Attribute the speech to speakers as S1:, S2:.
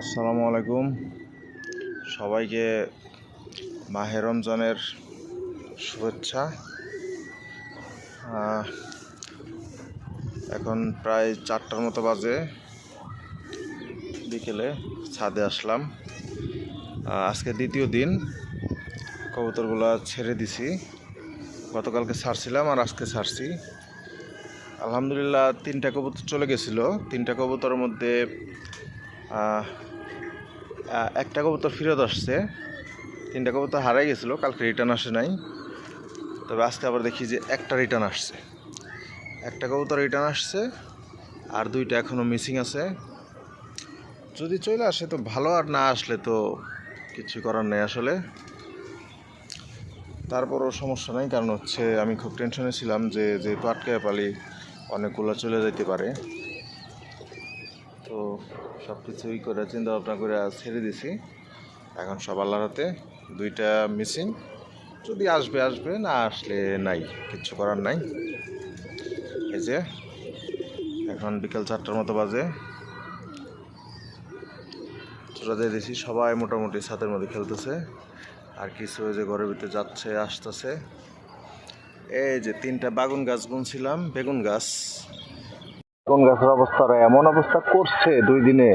S1: আসসালামু আলাইকুম সবাইকে মাহে রমজানের শুভেচ্ছা। এখন প্রায় 4টার মতো বাজে, বিকেলে ছাদে আসলাম। আজকে দ্বিতীয় দিন কবুতরগুলো ছেড়ে দিছি। গতকালকে ছাড়ছিলাম আর আজকে ছাড়ছি। আলহামদুলিল্লাহ 3টা কবুতর চলে গেছিলো। 3টা কবুতরের মধ্যে একটা কবুতর ফেরত আসছে। 3টা কবুতর হারাই গেছিলো, কালকে রিটার্ন আসে নাই। তবে আজকে আবার দেখি যে একটা রিটার্ন আসছে, একটা কবুতর রিটার্ন আসছে, আর 2টা এখনও মিসিং আছে। যদি চলে আসে তো ভালো, আর না আসলে তো কিছু করার নেই আসলে। তারপরও সমস্যা নাই, কারণ হচ্ছে আমি খুব টেনশনে ছিলাম যে যেহেতু আটকায় পালি অনেকগুলো চলে যেতে পারে। তো সব কিছুই করে চিন্তা ভাবনা করে ছেড়ে দিছি। এখন সব আল্লাহর হাতে। 2টা মিসিং, যদি আসবে আসবে, না আসলে নাই, কিচ্ছু করার নাই। এই যে এখন বিকাল 4টার মতো বাজে, চলে দিয়ে দিছি। সবাই মোটামুটি ছাদের মধ্যে খেলতেছে, আর কিছু যে ঘরের ভিতরে যাচ্ছে আসতেছে। এই যে 3টা বেগুন গাছ বুনছিলাম, বেগুন গাছের অবস্থা এমন অবস্থা করছে 2 দিনে।